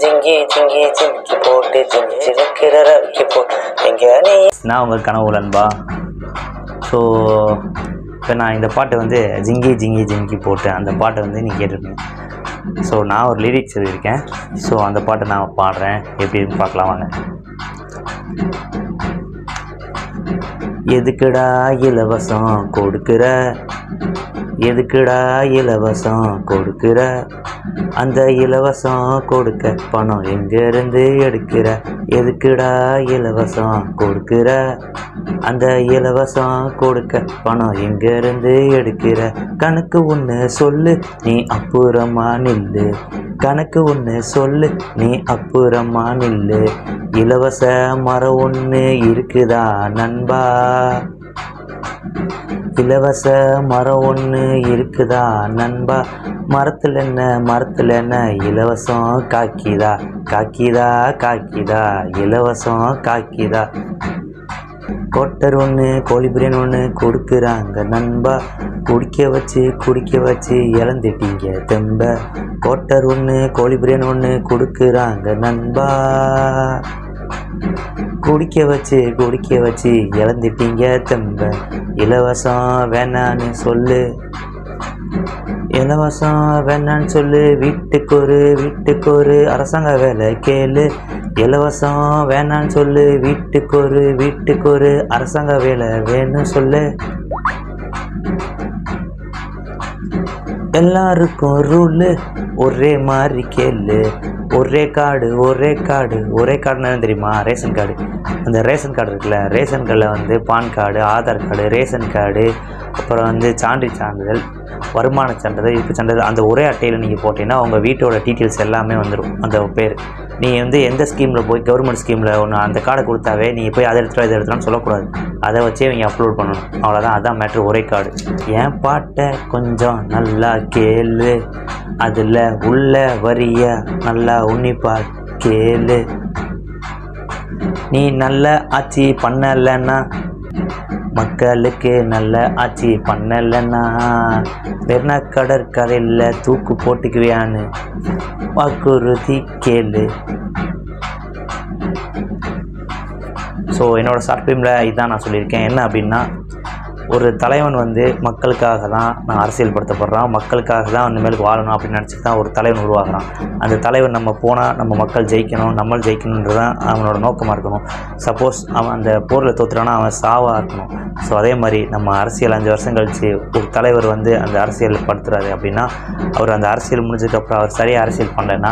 ஜிங்கி ஜிங்கி ஜிங்கி போட்டு ஜிங்கி ஜிங்கிற ரவிக்கு போட்டு எங்க நீ. நான் உங்கள் கனவு நண்பா. ஸோ இப்போ நான் இந்த பாட்டு வந்து ஜிங்கி ஜிங்கி ஜிங்கி போட்டு அந்த பாட்டை வந்து நீ கேட்டிருக்கேன். ஸோ நான் ஒரு லிரிக்ஸ் எழுதியிருக்கேன். ஸோ அந்த பாட்டை நான் பாடுறேன், எப்படின்னு பார்க்கலாம் வாங்க. எதுக்குடா இலவசம் கொடுக்குற, எதுக்குடா இலவசம் கொடுக்குற, அந்த இலவசம் கொடுக்க பணம் எங்கேருந்து எடுக்கிற, எதுக்குடா இலவசம் கொடுக்குற, அந்த இலவசம் கொடுக்க பணம் எங்கேருந்து எடுக்கிற, கணக்கு ஒன்று சொல்லு நீ அப்புறமா நில்லு, கணக்கு ஒன்று சொல்லு நீ அப்புறமா நில்லு, இலவச மரம் ஒன்று இருக்குதா நண்பா, இலவச மரம் ஒன்று இருக்குதா நண்பா, மரத்தில் என்ன இலவசம் காக்கிதா, காக்கிதா காக்கிதா இலவசம் காக்கிதா, கோட்டர் ஒன்று கோழி பிரியாணி ஒன்று கொடுக்குறாங்க நண்பா, குடிக்க வச்சு இழந்துட்டீங்க தெம்ப, கோட்டர் ஒன்று கோழி பிரியாணி ஒன்று கொடுக்குறாங்க நண்பா, குடிக்க வச்சு இழந்துட்டீங்க தெம்ப, இலவசம் வேணான்னு சொல்லு, இலவசம் வேணான்னு சொல்லு, வீட்டுக்கு ஒரு அரசாங்க வேலை கேளு, இலவசம் வேணான்னு சொல்லு, வீட்டுக்கு ஒரு அரசாங்க வேலை வேணும் சொல்லு, எல்லாருக்கும் ரூலு ஒரே மாதிரி கேளு, ஒரே கார்டுன்னு தெரியுமா, ரேஷன் கார்டு. அந்த ரேஷன் கார்டு இருக்குல்ல, ரேஷன் கார்டில் வந்து PAN card, Aadhaar card, ration card, அப்புறம் வந்து சான்றிதழ், வருமான சான்றிதழ், இருப்பு சான்றிதழ், அந்த ஒரே அட்டையில் நீங்கள் போட்டிங்கன்னா உங்கள் வீட்டோட டீட்டெயில்ஸ் எல்லாமே வந்துடும். அந்த பேர் நீ வந்து எந்த ஸ்கீமில் போய் கவர்மெண்ட் ஸ்கீமில் ஒன்று அந்த கார்டை கொடுத்தாவே நீங்கள் போய் அதை எடுத்துகிட்டு சொல்லக்கூடாது, அதை வச்சே நீங்கள் அப்லோட் பண்ணணும். அவ்வளோதான், அதான் மேட்ரு, ஒரே கார்டு. என் பாட்டை கொஞ்சம் நல்லா கேளு, அதில் உள்ள வரிய நல்லா உன்னிப்பா கேளு, நீ நல்ல ஆட்சி பண்ணலைன்னா, மக்களுக்கு நல்ல ஆட்சி பண்ணலைன்னா வெறும் கடற்கரையில் தூக்கு போட்டுக்குவியான்னு வாக்குறுதி கேளு. ஸோ என்னோடய ஷார்ட் ஃபிலிமில் இதுதான் நான் சொல்லியிருக்கேன். என்ன அப்படின்னா, ஒரு தலைவன் வந்து மக்களுக்காக தான் நான் அரசியல் படுத்தப்படுறான், மக்களுக்காக தான் இனிமேலுக்கு வாழணும் அப்படின்னு நினச்சிட்டு தான் ஒரு தலைவன் உருவாகிறான். அந்த தலைவன் நம்ம போனால் நம்ம மக்கள் ஜெயிக்கணும், நம்மள் ஜெயிக்கணுன்றது தான் அவனோட நோக்கமாக இருக்கணும். சப்போஸ் அவன் அந்த போரில் தோற்றுறானா அவன் சாவாக இருக்கணும். ஸோ அதே மாதிரி நம்ம அரசியல் 5 வருஷம் கழித்து ஒரு தலைவர் வந்து அந்த அரசியல் படுத்துறாரு அப்படின்னா, அவர் அந்த அரசியல் முடிஞ்சதுக்கப்புறம் அவர் சரியாக அரசியல் பண்ணலைன்னா